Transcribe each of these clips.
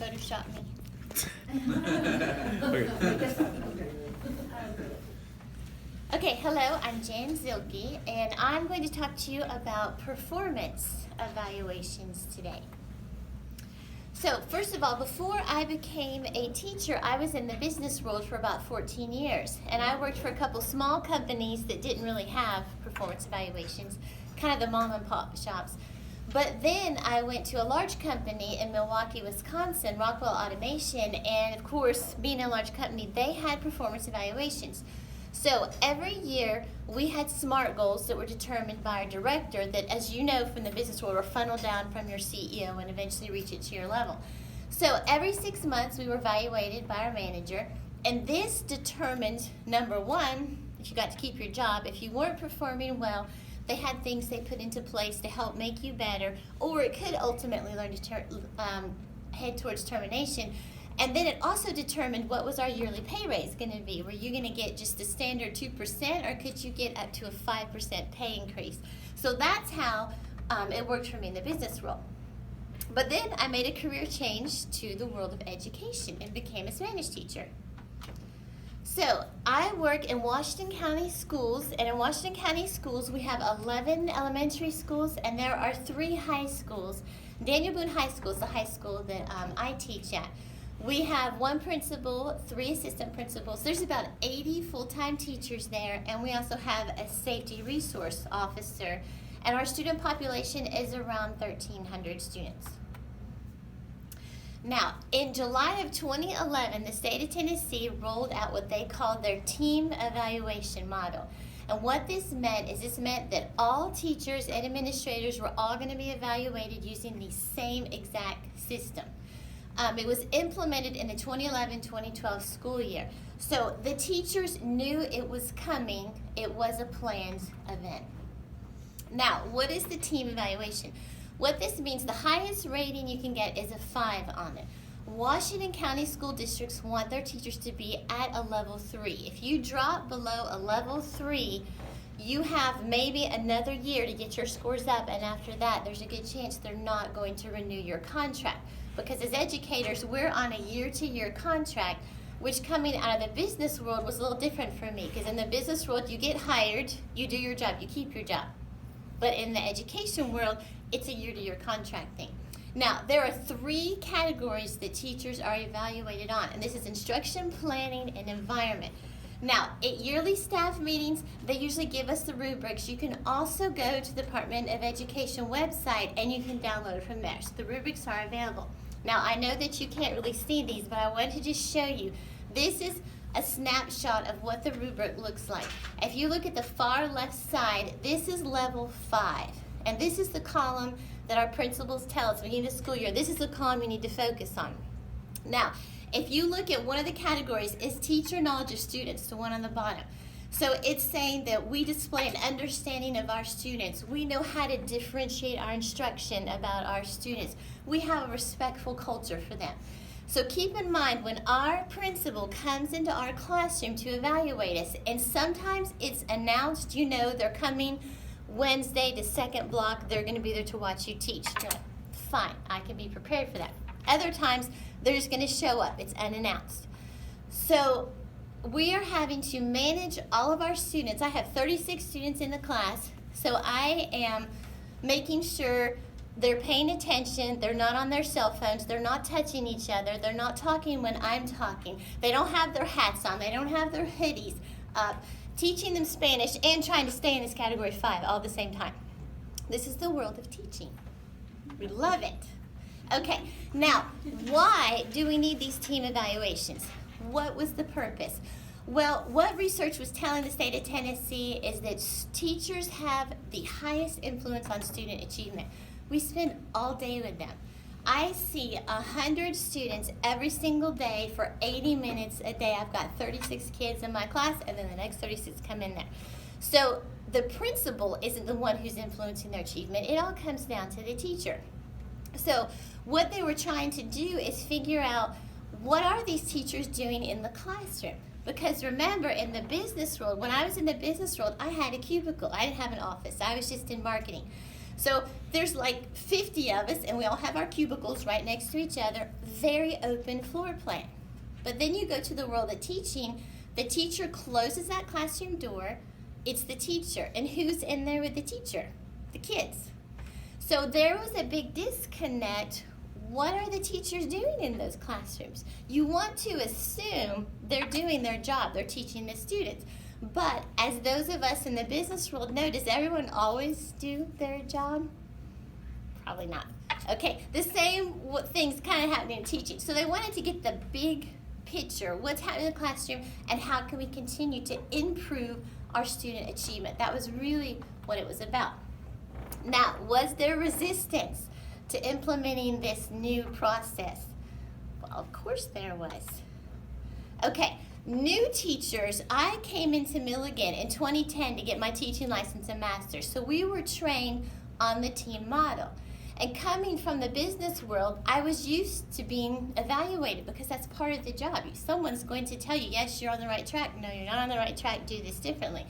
Photoshop me. Okay, hello, I'm Jan Zilke, and I'm going to talk to you about performance evaluations today. So, first of all, before I became a teacher, I was in the business world for about 14 years, and I worked for a couple small companies that didn't really have performance evaluations, kind of the mom and pop shops. But then I went to a large company in Milwaukee, Wisconsin, Rockwell Automation, and of course, being a large company, they had performance evaluations. So every year we had SMART goals that were determined by our director that, as you know from the business world, are funneled down from your CEO and eventually reach it to your level. So every 6 months we were evaluated by our manager, and this determined, number one, if you got to keep your job. If you weren't performing well, they had things they put into place to help make you better, or it could ultimately head towards termination. And then it also determined what was our yearly pay raise going to be. Were you going to get just a standard 2%, or could you get up to a 5% pay increase? So that's how it worked for me in the business world. But then I made a career change to the world of education and became a Spanish teacher. So I work in Washington County schools, and in Washington County schools we have 11 elementary schools, and there are 3 high schools. Daniel Boone High School is the high school that I teach at. We have 1 principal, 3 assistant principals. There's about 80 full-time teachers there, and we also have a safety resource officer, and our student population is around 1,300 students. Now, in July of 2011, the state of Tennessee rolled out what they called their team evaluation model. And what this meant is that all teachers and administrators were all going to be evaluated using the same exact system. It was implemented in the 2011-2012 school year. So the teachers knew it was coming. It was a planned event. Now, what is the team evaluation? What this means, the highest rating you can get is a 5 on it. Washington County school districts want their teachers to be at a level 3. If you drop below a level 3, you have maybe another year to get your scores up, and after that, there's a good chance they're not going to renew your contract. Because as educators, we're on a year-to-year contract, which coming out of the business world was a little different for me. Because in the business world, you get hired, you do your job, you keep your job. But in the education world, it's a year-to-year contract thing. Now, there are 3 categories that teachers are evaluated on, and this is instruction, planning, and environment. Now, at yearly staff meetings, they usually give us the rubrics. You can also go to the Department of Education website, and you can download from there. So the rubrics are available. Now, I know that you can't really see these, but I wanted to just show you. This is a snapshot of what the rubric looks like. If you look at the far left side, this is level 5. And this is the column that our principals tell us we need a school year. This is the column you need to focus on. Now, if you look at one of the categories, is teacher knowledge of students, the one on the bottom. So it's saying that we display an understanding of our students. We know how to differentiate our instruction about our students. We have a respectful culture for them. So keep in mind, when our principal comes into our classroom to evaluate us, and sometimes it's announced, you know, they're coming Wednesday to second block, they're going to be there to watch you teach. You're like, fine, I can be prepared for that. Other times, they're just going to show up. It's unannounced. So we are having to manage all of our students. I have 36 students in the class, so I am making sure they're paying attention, they're not on their cell phones, they're not touching each other, they're not talking when I'm talking, they don't have their hats on, they don't have their hoodies up, teaching them Spanish and trying to stay in this category 5 all at the same time. This is the world of teaching. We love it. Okay, now, why do we need these team evaluations? What was the purpose? Well, what research was telling the state of Tennessee is that teachers have the highest influence on student achievement. We spend all day with them. I see 100 students every single day for 80 minutes a day. I've got 36 kids in my class, and then the next 36 come in there. So the principal isn't the one who's influencing their achievement. It all comes down to the teacher. So what they were trying to do is figure out, what are these teachers doing in the classroom? Because remember, in the business world, when I was in the business world, I had a cubicle. I didn't have an office. I was just in marketing. So there's like 50 of us, and we all have our cubicles right next to each other, very open floor plan. But then you go to the world of teaching, the teacher closes that classroom door, it's the teacher. And who's in there with the teacher? The kids. So there was a big disconnect. What are the teachers doing in those classrooms? You want to assume they're doing their job, they're teaching the students. But as those of us in the business world know, does everyone always do their job? Probably not. Okay, the same thing's kind of happening in teaching. So they wanted to get the big picture, what's happening in the classroom, and how can we continue to improve our student achievement. That was really what it was about. Now, was there resistance to implementing this new process? Well, of course there was. Okay, new teachers, I came into Milligan in 2010 to get my teaching license and master's. So we were trained on the team model. And coming from the business world, I was used to being evaluated because that's part of the job. Someone's going to tell you, yes, you're on the right track. No, you're not on the right track. Do this differently.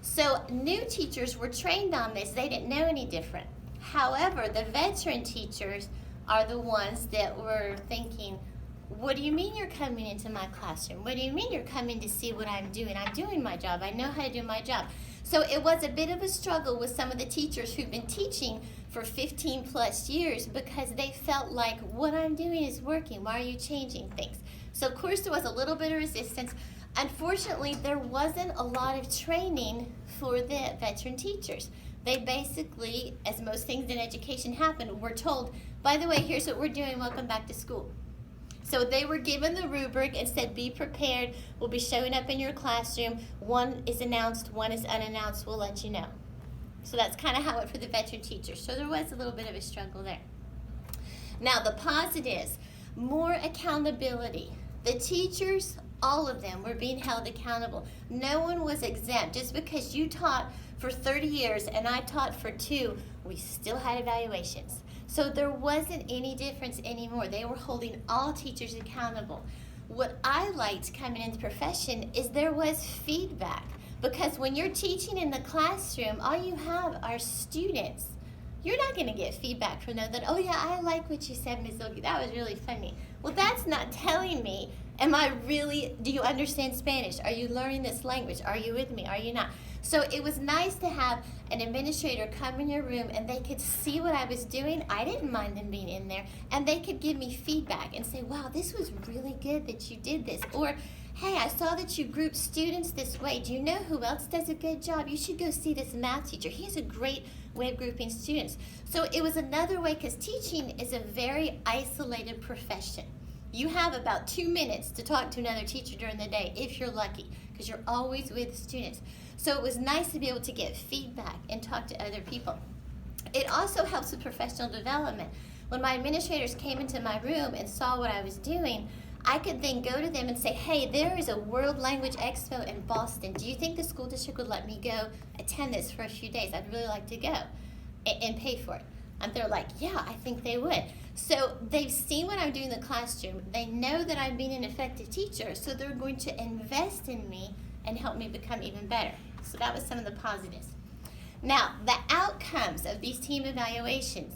So new teachers were trained on this. They didn't know any different. However, the veteran teachers are the ones that were thinking, what do you mean you're coming into my classroom? What do you mean you're coming to see what I'm doing? I'm doing my job. I know how to do my job. So it was a bit of a struggle with some of the teachers who've been teaching for 15 plus years because they felt like what I'm doing is working. Why are you changing things? So of course there was a little bit of resistance. Unfortunately, there wasn't a lot of training for the veteran teachers. They basically, as most things in education happen, were told, by the way, here's what we're doing, welcome back to school. So they were given the rubric and said, be prepared, we'll be showing up in your classroom. One is announced, one is unannounced, we'll let you know. So that's kind of how it went for the veteran teachers. So there was a little bit of a struggle there. Now the positives, more accountability. The teachers, all of them were being held accountable. No one was exempt. Just because you taught for 30 years and I taught for 2, we still had evaluations. So there wasn't any difference anymore. They were holding all teachers accountable. What I liked coming into the profession is there was feedback. Because when you're teaching in the classroom, all you have are students. You're not going to get feedback from them that, oh yeah, I like what you said, Ms. Ilke. That was really funny. Well, that's not telling me, do you understand Spanish? Are you learning this language? Are you with me? Are you not? So it was nice to have an administrator come in your room and they could see what I was doing. I didn't mind them being in there. And they could give me feedback and say, wow, this was really good that you did this. Or, hey, I saw that you grouped students this way. Do you know who else does a good job? You should go see this math teacher. He has a great way of grouping students. So it was another way, because teaching is a very isolated profession. You have about 2 minutes to talk to another teacher during the day, if you're lucky, because you're always with students. So it was nice to be able to get feedback and talk to other people. It also helps with professional development. When my administrators came into my room and saw what I was doing, I could then go to them and say, hey, there is a World Language Expo in Boston. Do you think the school district would let me go attend this for a few days? I'd really like to go and pay for it. And they're like, yeah, I think they would. So they've seen what I'm doing in the classroom. They know that I'm being an effective teacher, so they're going to invest in me and help me become even better. So that was some of the positives. Now, the outcomes of these team evaluations.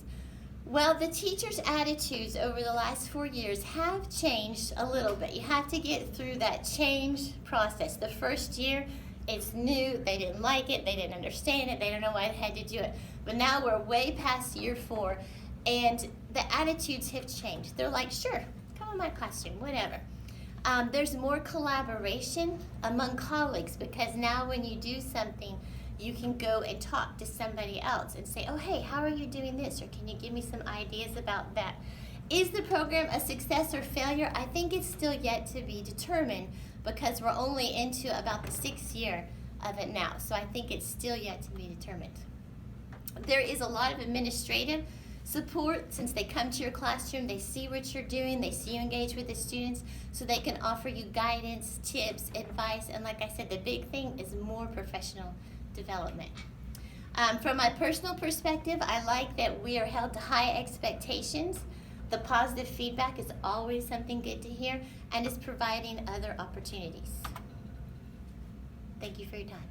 Well, the teachers' attitudes over the last 4 years have changed a little bit. You have to get through that change process. The first year, it's new, they didn't like it, they didn't understand it, they don't know why they had to do it. But now we're way past year 4, and the attitudes have changed. They're like, sure, come in my classroom, whatever. There's more collaboration among colleagues, because now when you do something, you can go and talk to somebody else and say, oh, hey, how are you doing this? Or can you give me some ideas about that? Is the program a success or failure? I think it's still yet to be determined, because we're only into about the 6th year of it now. So I think it's still yet to be determined. There is a lot of administrative support. Since they come to your classroom, they see what you're doing, they see you engage with the students, so they can offer you guidance, tips, advice, and like I said, the big thing is more professional development. From my personal perspective, I like that we are held to high expectations. The positive feedback is always something good to hear, and is providing other opportunities. Thank you for your time.